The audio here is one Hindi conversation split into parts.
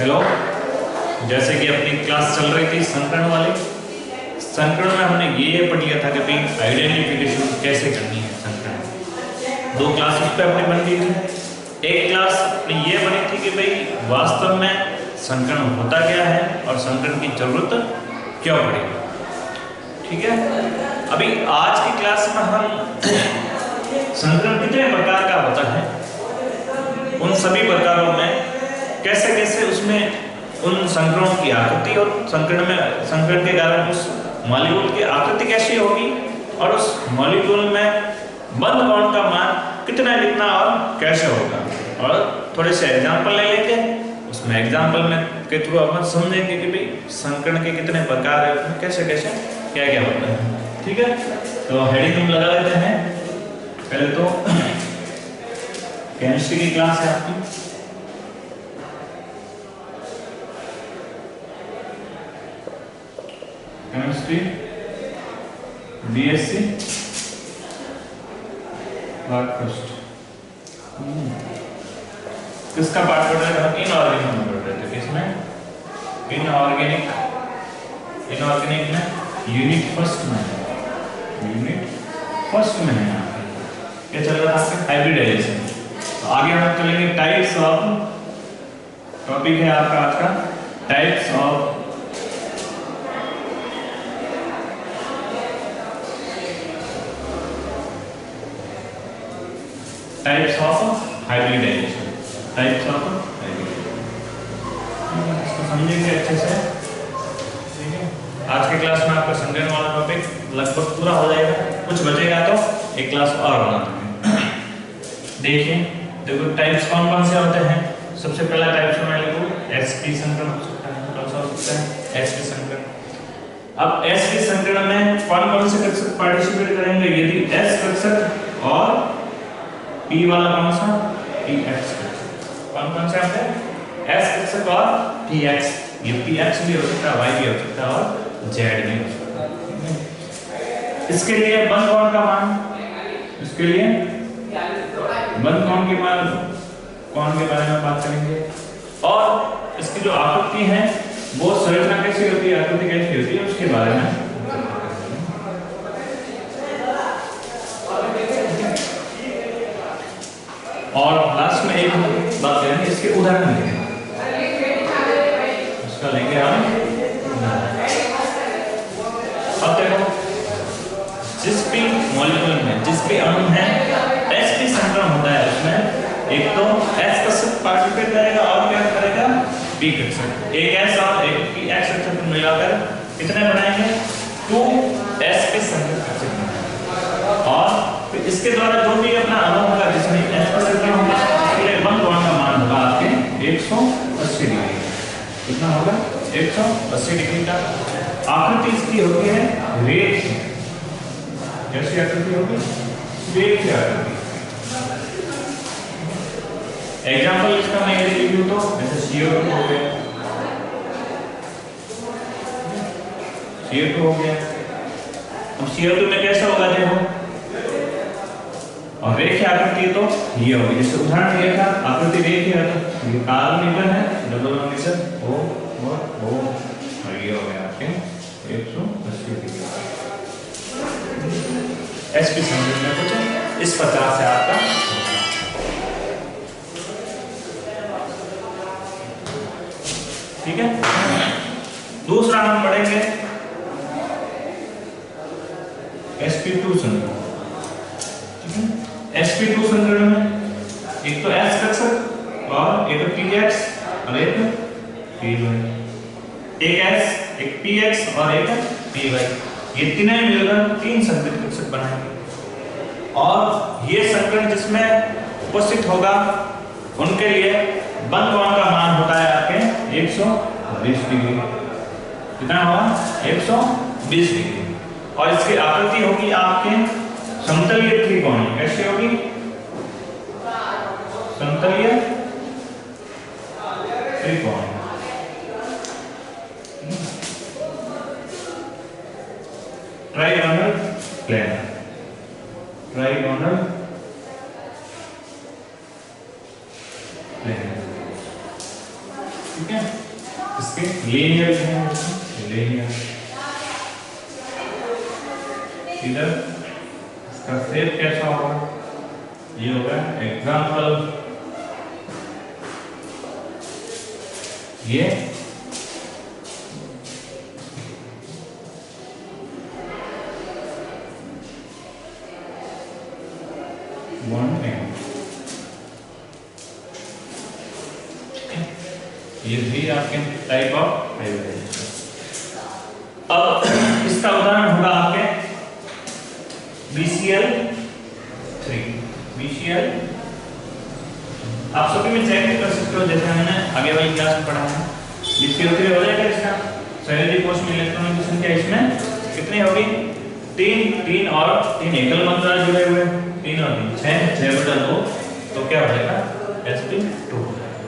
हेलो, जैसे कि अपनी क्लास चल रही थी संकरण वाली। संकरण में हमने ये पढ़ लिया था कि भाई आइडेंटिफिकेशन कैसे करनी है। संकरण दो क्लास उस पर अपनी बन गई थी। एक क्लास अपनी ये बनी थी कि भाई वास्तव में संकरण होता क्या है और संकरण की जरूरत क्यों पड़ेगी। ठीक है, अभी आज की क्लास में हम संकरण कितने प्रकार का होता है, उन सभी प्रकारों में कैसे कैसे उसमें उन संकरणों की आकृति और संकरण के कारण उस मॉलिक्यूल की आकृति कैसी होगी और उस मॉलिक्यूल में बंध बॉन्ड का मान कितना और कैसे होगा। और थोड़े से एग्जांपल ले लेंगे, उसमें एग्जांपल में के थ्रू अपन समझेंगे कि भाई संकरण के कितने प्रकार है, उसमें कैसे कैसे क्या क्या होता है। ठीक है, तो हेडिंग हम लगा लेते हैं। पहले तो केमिस्ट्री की क्लास है आपकी। Chemistry BSc part first. किसका पार्ट पढ़ रहे थे? इनऑर्गेनिक में पढ़ रहे थे। किसमें? इनऑर्गेनिक में यूनिट फर्स्ट में है। यहाँ पे क्या चल रहा था आपका? हाइब्रिडाइजेशन। तो आगे हम चलेंगे टाइप्स ऑफ, टॉपिक है आपका आज का टाइप्स ऑफ हाइब्रिडाइजेशन। इसको समझेंगे अच्छे से। ठीक है, आज के क्लास में आपका संकरण वाला टॉपिक लगभग पूरा हो जाएगा, कुछ बचेगा तो एक क्लास और बना देंगे। देखो टाइप्स कौन कौन से होते हैं। सबसे पहला टाइप मैं लिखूं sp संकरण हो सकता है। कौन सा हो सकता है? sp संकरण। अब sp संकरण में कौन कौन से कक्षक पार्टिसिपेट करेंगे? यदि s कक्षक और p वाला कौन सा? px कक्षक। कौन से आते हैं? s कक्षक और px। ये px भी हो सकता है, y भी हो सकता है और z भी हो सकता है। इसके लिए बंध बॉन्ड का मान, इसके लिए बंध बॉन्ड के मान कौन के बारे में बात करेंगे। और इसकी जो आकृति है वो संरचना कैसी होती है, आकृति कैसी होती है, उसके बारे में। और लास्ट में एक बात करेंगे, इसके उदाहरण लेंगे। इसका लेंगे हम। अब देखो, जिस भी मॉलिक्यूल में जिस भी अणु है sp संकरण होता है, उसमें एक तो s कक्षक पार्टिसिपेट करेगा और क्या करेगा? p कक्षक। एक s और एक px कक्षक मिलाकर कितने बनाएंगे? 2sp संकरण कक्षक। और फिर इसके द्वारा जो भी अपना अणु होगा जिसमें sp संकरण होगा, उसके लिए बंध बॉन्ड का मान होगा आपके 180 डिग्री। कितना होगा? 180 डिग्री का। आकृति इसकी होती है रेखीय। कैसी आकृति होगी? रेखीय आकृति। एग्जांपल इसका मैं यदि लिखूं तो जैसे CO2 हो गया, CO2 हो गया। अब CO2 में कैसा होगा देखो, और रेखीय आकृति तो ये होगी। जैसे उदाहरण दिया था, आकृति रेखीय है तो ये कार्बन है, डबल बॉन्ड O और ये हो गया आपके 180 डिग्री। sp संकरण में कुछ इस प्रकार से आपका। ठीक है, दूसरा हम पढ़ेंगे sp2 संकरण। ठीक है, sp2 संकरण में एक तो s कक्षक और एक px और एक py। एक s, एक px और एक py, ये तीनों मिलकर 3 संकरण कक्षक बनाएंगे। और ये संकरण जिसमें उपस्थित होगा उनके लिए बंध बॉन्ड का मान होता है आपके 120 डिग्री। कितना होगा? 120 डिग्री। और इसकी आकृति होगी आपके समतलीय त्रिकोण। कैसी होगी? समतलीय त्रिकोण। Trigonal plane. ठीक है। लीनियर है, लीनियर। इधर इसका शेप कैसा होगा, ये होगा एग्जाम्पल, ये ये भी आपके टाइप ऑफ हाइब्रिडाइजेशन। अब इसका उदाहरण होगा आपके BCl3। BCl आप सभी में चेक कर सकते हो, जैसे हमने आगे वाली क्लास में पढ़ा है। BCl3 हो जाएगा इसका संयोजी कोष में इलेक्ट्रॉनों की संख्या इसमें कितनी होगी, 3 और 3 एकल मात्रा जुड़े हुए, 3 और 3 6 बटा 2, तो क्या हो जाएगा sp2 हो जाएगा।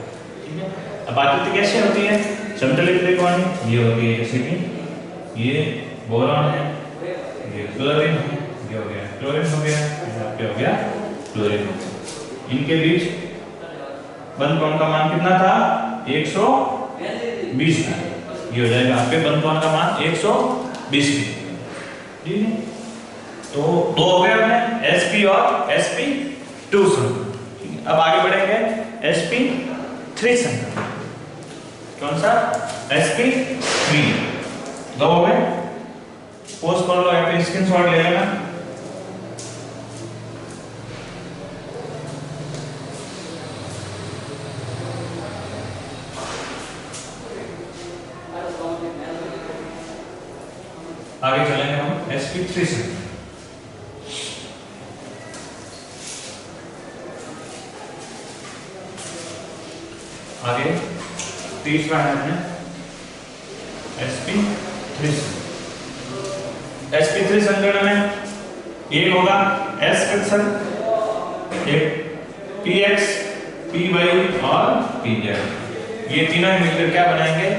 ठीक है, अब आकृति कैसे होती है, समतल त्रिकोण ये होती है, जैसे कि ये बोरॉन है, ये क्लोरीन है, ये हो गया क्लोरीन हो गया, ये आपके हो गया क्लोरीन हो गया। इनके बीच बंध कोण का मान कितना था, 120 था। ये हो जाएगा आपके बंध कोण का मान 120 की। ठीक है, तो दो हो गए अपने sp और sp2 संख्या। अब आगे बढ़ेंगे sp3 संख्या, कौन सा, sp3 दो हो गए, पोस्ट कर लो, एक स्क्रीनशॉट ले लेना। आगे चलेंगे हम sp3 से। आगे तीसरा है अपने sp3 से। sp3 संकरण में एक होगा s कक्षक, एक px, py और pz, ये तीनों मिलकर क्या बनाएंगे,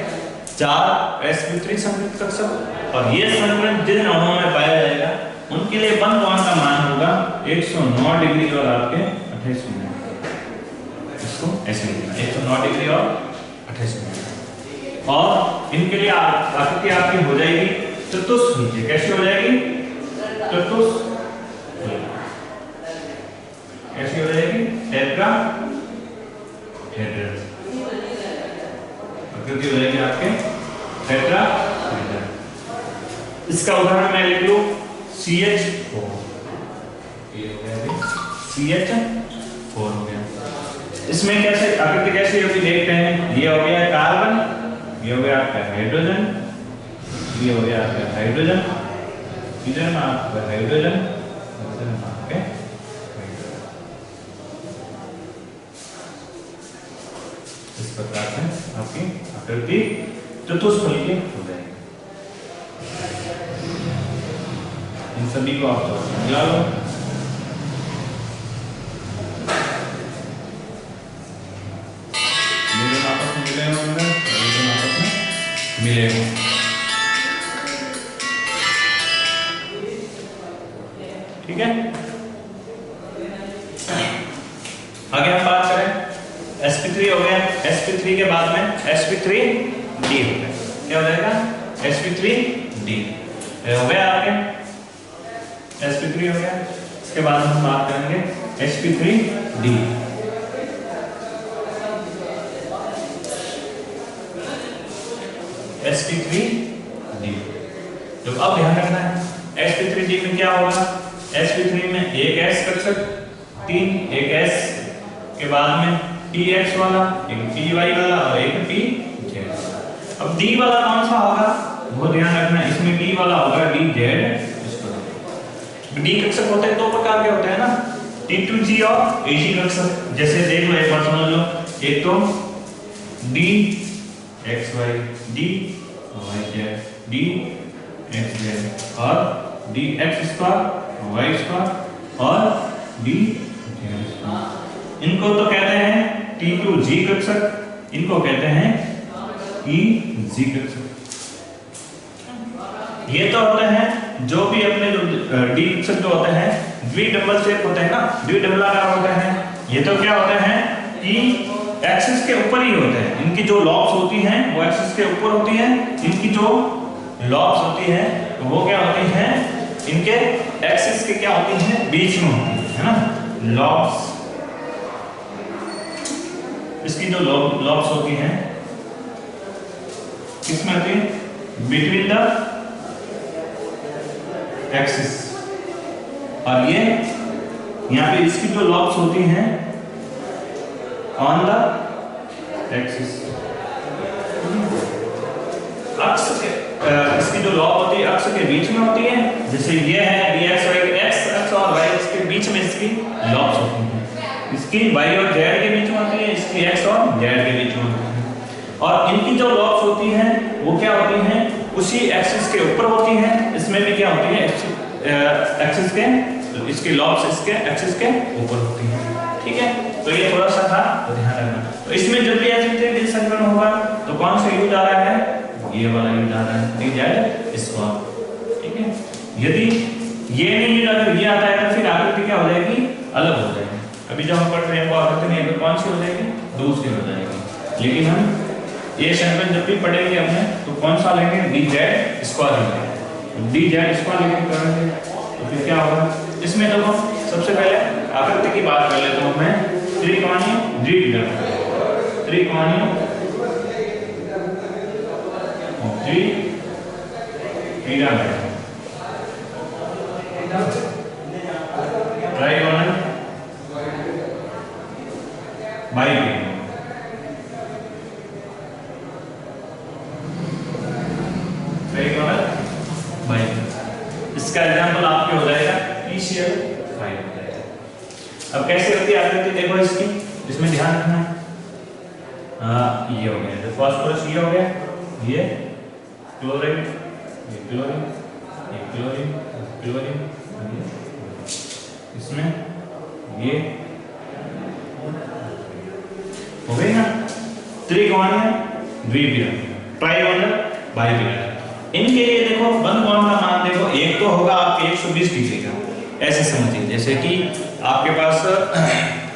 4 sp3 संयुक्त कक्षक। और ये संकरण जिन अणुओं में पाया जाएगा उनके लिए बंध कोण का मान होगा 109 डिग्री और आपके 28 मिनट। इसको ऐसे लिखना, 109 डिग्री और 28 मिनट। और इनके लिए आकृति आपकी हो जाएगी चतुष्फलकीय। कैसे हो जाएगी, चतुष्फलकीय। कैसे हो जाएगी, टेट्राहेड्रल। आकृति हो जाएगी आपके टेट्राहेड्रल। इसका उदाहरण मैं लिख लूं CH4, ये हो गया CH4 हो गया। इसमें कैसे आकृति कैसे होगी देखते हैं। ये हो गया कार्बन, ये हो गया आपका हाइड्रोजन, ये हो गया आपका हाइड्रोजन, इधर में आपका हाइड्रोजन, इधर में आपके हाइड्रोजन। इस प्रकार से आपकी आकृति चतुष्फलकीय हो जाएगी। इन सभी को आप मिला लो। आपस में मिले होंगे, आपस में मिले होंगे। ठीक है, आगे हम बात करें sp3 हो गया। sp3 के बाद में sp3d हो गया। क्या हो जाएगा, sp3d हो गया आपके, sp3 हो गया। इसके बाद हम बात करेंगे sp3d। sp3d तो अब ध्यान रखना है sp3d में क्या होगा, sp3 में एक s कक्षक, 3 एक s के बाद में px वाला, एक py वाला और एक pz। अब d वाला कौन सा होगा वो ध्यान रखना, इसमें d वाला होगा dz। d कक्षक होते हैं दो प्रकार के होते हैं ना, T2G और Ag कक्षक। जैसे देख लो एक बार समझ लो, एक तो dxy, dyz, dxz और dx स्क्वायर, y स्क्वायर और dz। इनको तो कहते हैं T2G कक्षक, इनको कहते हैं EG कक्षक। ये तो होते हैं जो भी अपने जो डी कक्षक जो होते हैं द्विडबल शेप होते हैं ना, द्विडबलाकार होते हैं। ये तो क्या होते हैं एक्सिस के ऊपर ही होते हैं। इनकी जो लॉब्स होती हैं वो एक्सिस के ऊपर होती हैं, इनकी जो लॉब्स होती हैं वो क्या होती हैं, इनके एक्सिस के क्या होती हैं, बीच में होती है ना। लॉब्स, इसकी जो लॉब्स होती हैं किसमें होती है, बिटवीन द एक्सिस, और ये यहाँ पे इसकी जो लॉब्स होती हैं ऑन द एक्सिस, अक्ष के इसकी जो लॉब होती है अक्ष के बीच में होती है। जैसे ये है dx x अक्ष और y अक्ष के बीच में इसकी लॉब्स होती हैं। इसकी y और z के बीच में होती है, इसकी x और z के बीच में होती है। और इनकी जो लॉब्स होती हैं वो क्या होती हैं, उसी एक्सिस के ऊपर होती हैं। इसमें भी क्या होती है, एक्सिस के, इसकी लॉब्स इसके एक्सिस के ऊपर होती हैं। ठीक है, तो ये थोड़ा सा था, तो ध्यान रखना। तो इसमें जब भी ऐसे संकलन होगा तो कौन सा यूज आ रहा है, ये वाला यूज आ रहा है, dz स्क्वायर। ठीक है, यदि ये नहीं यूज अगर ये आता है तो फिर आकृति क्या हो जाएगी, अलग हो जाएगी। अभी जो हम पढ़ रहे हैं वो आकृति नहीं है तो कौन सी हो जाएगी, दूसरी हो जाएगी। लेकिन हम ये संकलन जब भी पढ़ेंगे हमने तो कौन सा लेंगे, dz स्क्वायर लेंगे। dz स्क्वायर लेके करेंगे तो फिर क्या होगा, इसमें देखो सबसे पहले आकृति की बात कर लेता हूं मैं, त्रिकोणीय द्विपिरामिड, त्रिकोणीय द्विपिरामिड, ट्राइगोनल बाइपिरामिड। ट्राइगोनल बाइपिरामिड, इसका एग्जांपल आपके हो जाएगा PCl 5 हो जाएगा। अब कैसे होती है आकृति देखो इसकी, इसमें ध्यान रखना है। ये हो गया, फास्फोरस ये हो गया, ये क्लोरीन, ये क्लोरीन, ये क्लोरीन, क्लोरीन, इसमें ये हो गई ना त्रिकोणीय द्विपिरामिड, ट्राइगोनल बाइपिरामिड। इनके लिए देखो बंद कोण का मान देखो, एक तो होगा आपके 120 डिग्री का, ऐसे समझिए। जैसे कि आपके पास,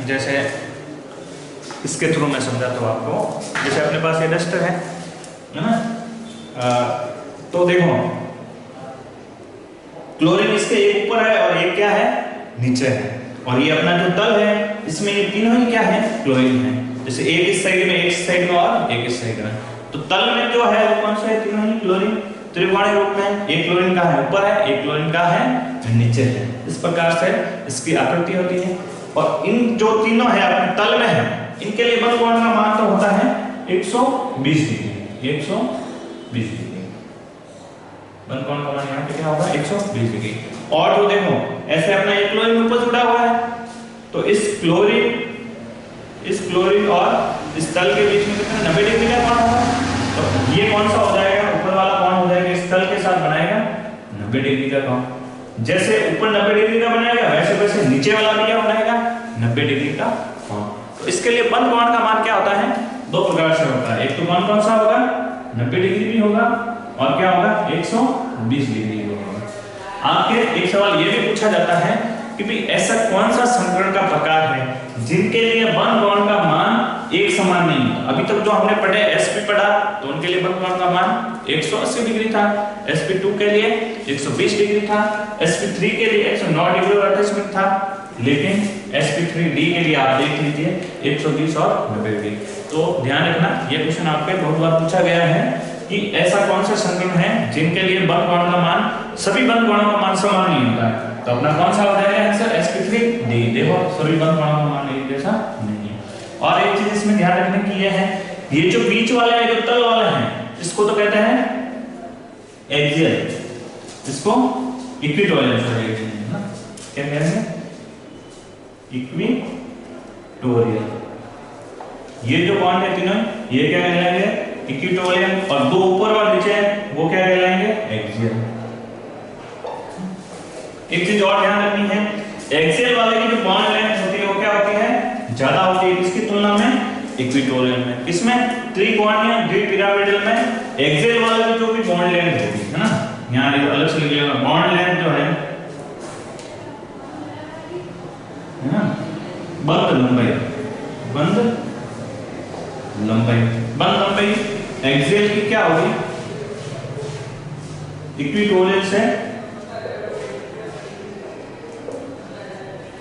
जैसे इसके थ्रू मैं समझाता हूँ आपको, जैसे अपने पास ये डस्टर है ना, तो देखो क्लोरीन इसके एक ऊपर है और एक क्या है, नीचे है। और ये अपना जो तल है इसमें ये तीनों ही क्या है, क्लोरीन है। जैसे एक इस साइड में, एक इस साइड में और एक इस साइड में, तो तल में जो है वो कौन सा है, तीनों ही क्लोरीन त्रिकोणीय रूप में। एक क्लोरीन का है ऊपर है, एक क्लोरीन का है नीचे है। इस प्रकार से इसकी आकृति होती है। और इन जो तीनों है अपने तल में है, इनके लिए बंद कोण का मान तो होता है 120 डिग्री, 120 डिग्री। बंद कोण का मान यहाँ पे क्या होगा, 120 डिग्री। और जो देखो ऐसे अपना एक क्लोरीन ऊपर जुड़ा हुआ है, तो इस क्लोरीन और इस तल के बीच में कितना 90 डिग्री का कोण होगा। तो ये कौन सा हो जाएगा, ऊपर वाला कोण हो जाएगा, इस तल के साथ बनाएगा 90 डिग्री का कोण। जैसे ऊपर 90 डिग्री का बनाएगा वैसे वैसे नीचे वाला भी क्या बनाएगा, 90 डिग्री का कोण। तो इसके लिए बंद कोण का मान क्या होता है, दो प्रकार से होता है। एक तो मान कौन सा होगा, 90 डिग्री भी होगा, और क्या होगा, 120 डिग्री होगा। आपके एक सवाल ये भी पूछा जाता है कि भाई ऐसा कौन सा संकरण का प्रकार है जिनके लिए बंद कोण का मान एक समान नहीं होता। अभी तक जो हमने पढ़े sp पढ़ा तो उनके लिए बंद कोण का मान 180 डिग्री था, sp2 के लिए 120 डिग्री था, sp3 के लिए 109 डिग्री और अटैचमेंट था। लेकिन sp3d के लिए आप देख लीजिए 120 और 90 डिग्री। तो ध्यान रखना, ये क्वेश्चन आपके बहुत बार पूछा गया है कि ऐसा कौन सा संकरण है जिनके लिए बंद कोण का मान, सभी बंद कोणों का मान समान नहीं होता है। तो अपना कौन सा हो जाएगा आंसर, sp3d। देखो सभी बंद कोणों का मान एक जैसा नहीं है। और एक चीज इसमें ध्यान रखने की ये है, ये जो बीच वाला है, जो तल वाला है, इसको तो कहते हैं एक्सियल, इसको इक्विटोरियल कहते हैं ना, क्या कहते हैं, इक्विटोरियल। ये जो बॉन्ड है तीनों, ये क्या कहलाएंगे, इक्विटोरियल। और दो ऊपर और नीचे है वो क्या कहलाएंगे, एक्सियल। एक चीज और ध्यान रखनी है, एक्सियल वाले की जो बॉन्ड लेंथ होती है वो क्या होती है, ज्यादा होती है किसकी तुलना में, इक्विटोरियल में। किसमें, त्रिकोणीय द्विपिरामिडल में एक्सियल वाले की जो भी बॉन्ड लेंथ होती है ना, यहाँ अलग से लिख लेना, बॉन्ड लेंथ जो है ना, बंध लंबाई, बंध लंबाई। बंद लंबाई एक्सियल की क्या होगी? इक्विटोरियल से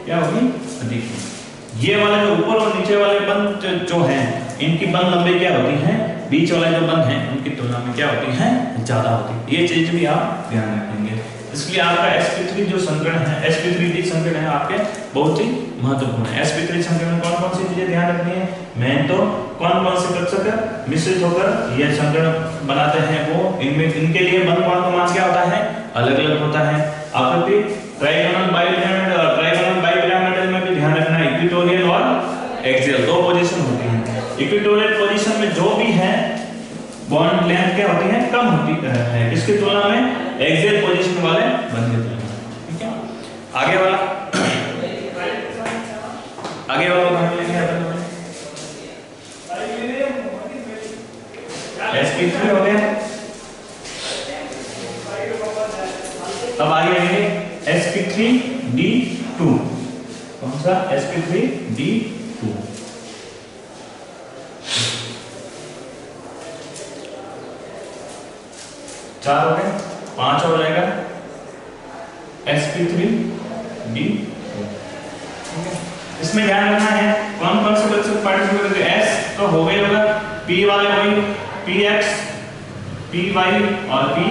क्या होगी? अधिक। ये वाले जो ऊपर और नीचे वाले बंद जो हैं, इनकी बंद लंबाई क्या होती है? बीच वाले जो बंद हैं उनकी तुलना में क्या होती है? ज्यादा होती है। ये चीज भी आप ध्यान रखेंगे। इसलिए आपका sp3 जो संकरण है, sp3d संकरण है, आपके बहुत ही महत्वपूर्ण है। sp3 संकरण में कौन कौन सी चीजें ध्यान रखनी है? मेन तो कौन कौन से कक्षक मिश्रित होकर ये संकरण बनाते हैं, वो इनमें इनके लिए बंद कोण का मान क्या होता है? अलग अलग होता है। आकृति ट्राइगोनल बाइपिरामिड और ट्राइगोनल बाइपिरामिडल में भी ध्यान रखना है, इक्विटोरियल और एक्सियल दो पोजीशन होती है। इक्विटोरियल पोजीशन में जो भी है बॉन्ड लेंथ क्या होती है? कम होती है, किसकी तुलना में? एक्सियल पोजीशन वाले बंद की तुलना में। ठीक है, आगे वाला उदाहरण लेंगे अपन। sp3 हो गया। अब आगे आएंगे sp3d2। कौन सा? sp3d2। चार हो गए, 5 हो जाएगा sp3d2। इसमें ध्यान रखना है कौन कौन से कक्षक पार्टिसिपेट करेंगे। s तो हो गए होगा, p वाले वही px, py और pz।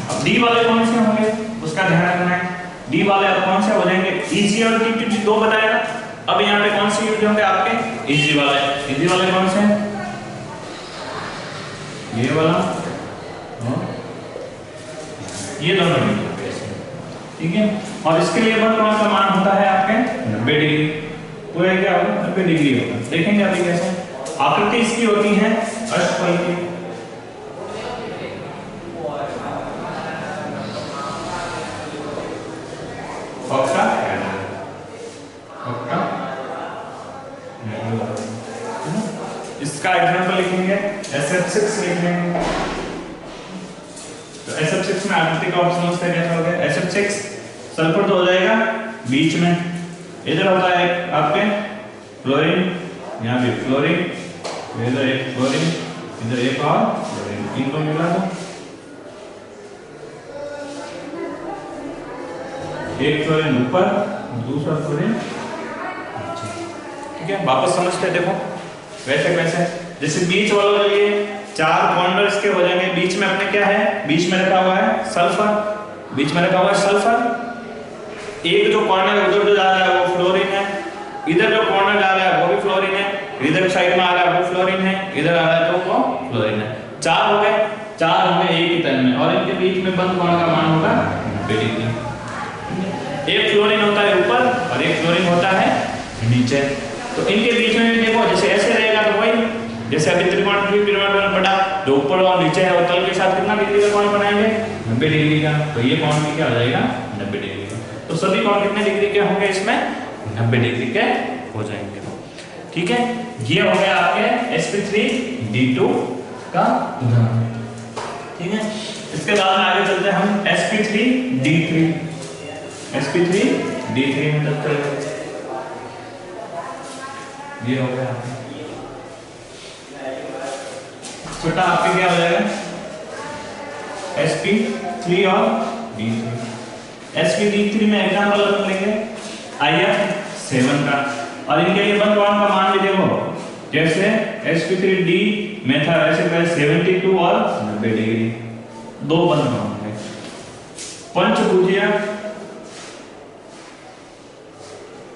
अब d वाले कौन से होंगे उसका ध्यान रखना है। d वाले अब कौन से हो जाएंगे? eg और t दो बताएगा। अब यहाँ पे कौन से यूज होंगे आपके? eg वाले। eg वाले कौन से हैं? ये वाला, ये दोनों यूज होंगे। ठीक है, और इसके लिए बंद कोण का मान होता है आपके 90 डिग्री। पूरा क्या होगा? 90 डिग्री होगा। देखेंगे अभी कैसे। आकृति इसकी होती है अष्टकोण की। इसका एग्जांपल लिखेंगे, SF6 लिख लेंगे। तो SF6 में आकृति का ऑप्शन से कैसा हो गया? SF6 सल्फर तो हो जाएगा बीच में, इधर होता है आपके फ्लोरीन, यहाँ भी फ्लोरीन, इधर एक फ्लोरीन, इधर एक और फ्लोरीन, इनको मिला दो। एक फ्लोरीन ऊपर, दूसरा फ्लोरीन नीचे। ठीक है, वापस समझते देखो वैसे वैसे। जैसे बीच वालों के लिए 4 कॉर्नर इसके हो जाएंगे। बीच में अपने क्या है? बीच में रखा हुआ है सल्फर, बीच में रखा हुआ है सल्फर। एक जो कॉर्नर उधर जो जा रहा है वो फ्लोरीन है, इधर जो कॉर्नर जा रहा है वो भी फ्लोरीन है, इधर साइड में आ रहा है वो फ्लोरीन है, इधर आ रहा है तो वो फ्लोरीन है। 4 हो गए, 4 हो गए एक ही तल में, और इनके बीच में बंद कोण का मान होगा 90 डिग्री। एक फ्लोरीन होता है ऊपर और एक फ्लोरीन होता है नीचे। तो इनके बीच में भी देखो, जैसे ऐसे रहेगा तो वही, जैसे अभी त्रिकोण पिरामिड बड़ा जो ऊपर और नीचे है, और तल के साथ कितना डिग्री का कोण बनाएंगे? 90 डिग्री का। तो ये कोण भी क्या हो जाएगा? 90 डिग्री का। तो सभी कोण कितने डिग्री के होंगे इसमें? 90 डिग्री के हो जाएंगे। ठीक है, ये हो गया आपके sp3d2 का उदाहरण। ठीक है, इसके बाद में आगे चलते हैं हम sp3d3। sp3d3 में तब तक ये हो गया छोटा आपके क्या हो जाएगा? sp3 और d3। sp3 में एग्जांपल अपन लेंगे IF7 का, और इनके लिए बंद कोण का मान भी देखो, जैसे sp3d में था वैसे वैसे 72 और 90 डिग्री, दो बंद कोण है। पंचभुजीय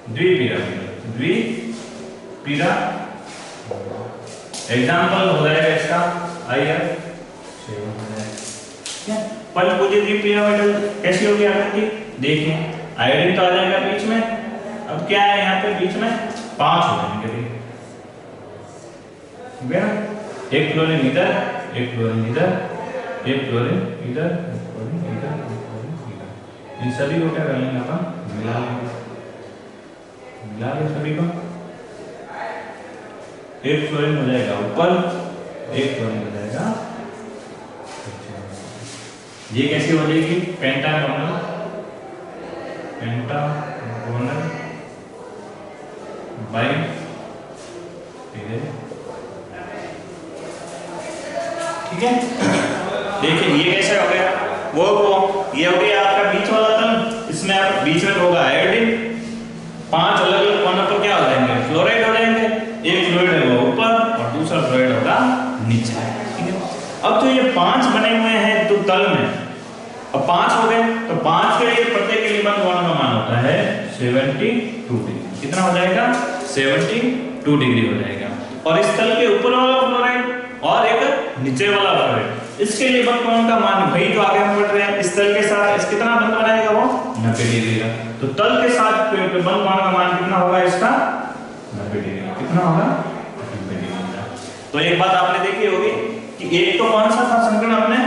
द्विपिरामिड एग्जांपल हो जाएगा इसका IF7 हो जाएगा। पंचभुजीय द्विपिरामिड कैसी होगी आकृति? देखिए आयोडीन तो आ जाएगा बीच में। अब क्या है यहाँ पे बीच में? 5 हो जाएंगे। एक फ्लोरीन इधर, एक फ्लोरीन इधर, एक फ्लोरीन इधर, एक फ्लोरीन इधर, एक फ्लोरीन इधर। इन सभी को क्या कर लेंगे अपन? मिला लेंगे सभी को। एक फ्लोरीन हो जाएगा ऊपर, एक फ्लोरीन हो जाएगा। ये कैसी हो जाएगी? पेंटागोनल बाई ठीक है। देखिए ये कैसे हो गया, वो ये हो गया आपका बीच वाला तल, इसमें आप बीच में होगा आयोडीन, 5 अलग अलग कोनों पर क्या हो जाएंगे, फ्लोराइड हो जाएंगे। एक फ्लोराइड होगा ऊपर और दूसरा फ्लोराइड होगा नीचे, ठीक है। अब जो ये 5 बने हुए हैं तो तल में, अब 5 हो गए तो 5 के लिए प्रत्येक एलिमेंट कोण का मान होता है 72 डिग्री। कितना हो जाएगा, 72 डिग्री हो जाएगा। और इस तल के ऊपर वाला फ्लोराइड और एक नीचे वाला फ्लोराइड, इसके लिए बंद कोण का मान वही जो आगे हम पढ़ रहे हैं, इस तल के साथ इस कितना बंद बनाएगा वो 90 डिग्री का। तो तल के साथ बंद कोण का मान कितना होगा इसका 90 डिग्री। कितना होगा 90 डिग्री का। तो एक बात आपने देखी होगी कि एक तो कौन सा था संकरण अपने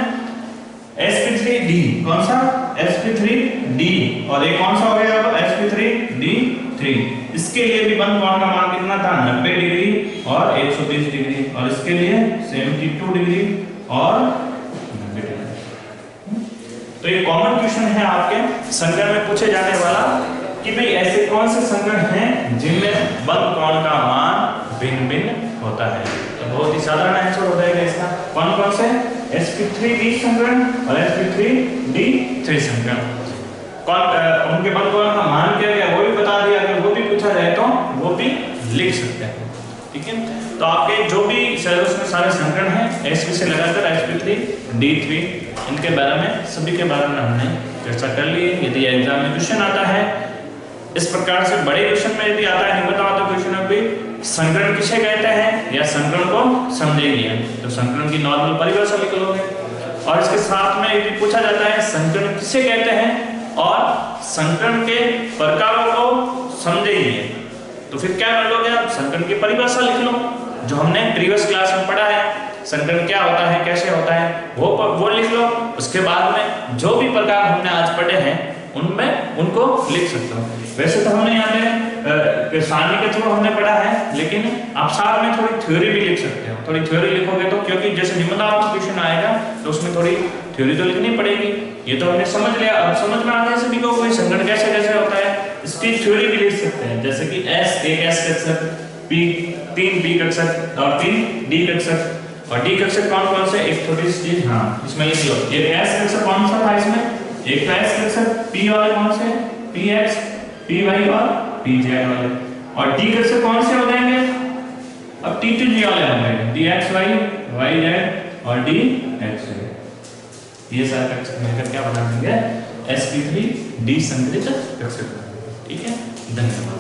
sp3d, कौन सा sp3d, और एक कौन सा हो गया sp3d3। इसके लिए भी बंद कोण का मान कितना था 90 डिग्री और 130 डिग्री, और इसके लिए 72 डिग्री और 90 डिग्री। तो ये कॉमन क्वेश्चन है आपके संकरण में पूछे जाने वाला कि भाई ऐसे कौन से संकरण हैं जिनमें बंद कोण का मान भिन्न भिन्न होता है। तो बहुत ही साधारण आंसर हो जाएगा इसका। कौन कौन से, sp3d संकरण और sp3d3 संकरण। कौन उनके बंद कोण का मान क्या है वो भी बता दिया, अगर वो भी पूछा जाए तो वो भी लिख सकते हैं, ठीक है। तो आपके जो भी सिलेबस में सारे संकरण हैं sp से लगाकर sp3d3, इनके बारे में सभी के बारे में हमने चर्चा कर ली। यदि एग्जाम में क्वेश्चन आता है इस प्रकार से, बड़े क्वेश्चन में यदि आता है नहीं बताओ तो क्वेश्चन में भी संकरण किसे कहते हैं या संकरण को समझेंगे, तो संकरण की नॉर्मल परिभाषा लिख लोगे। और इसके साथ में यदि पूछा जाता है संकरण किसे कहते हैं और संकरण के प्रकारों को समझेंगे, तो फिर क्या कर लोगे आप, संकरण की परिभाषा लिख लो जो हमने प्रीवियस क्लास में पढ़ा है। संकरण क्या होता है, कैसे होता है, वो लिख लो। उसके बाद में जो भी प्रकार हमने आज पढ़े हैं उनमें उनको लिख सकते हो। वैसे तो हमने यहाँ पे सारणी के थ्रू हमने पढ़ा है, लेकिन आप साथ में थोड़ी थ्योरी भी लिख सकते हो। थोड़ी थ्योरी लिखोगे तो, क्योंकि जैसे निबंधात्मक क्वेश्चन आएगा तो उसमें थोड़ी थ्योरी तो लिखनी पड़ेगी। ये तो हमने समझ लिया, अब समझ में आता है सभी को कोई संकरण कैसे कैसे होता है, इसकी थ्योरी भी लिख सकते हैं। जैसे कि S एक S कक्षक, P 3 B कक्षक और 3 D कक्षक, और D कक्षक कौन कौन से, एक छोटी सी चीज हाँ इसमें लिख लो। एक S कक्षक कौन सा था इसमें, एक तो S कक्षक P वाले कौन से, Px Py और Pz वाले, और D कक्षक कौन से हो जाएंगे, अब T2G वाले हो जाएंगे, Dxy Yz और Dxy। ये सारे कक्षक मिलकर क्या बना देंगे sp3d संकरित कक्षक, ठीक है। धन्यवाद।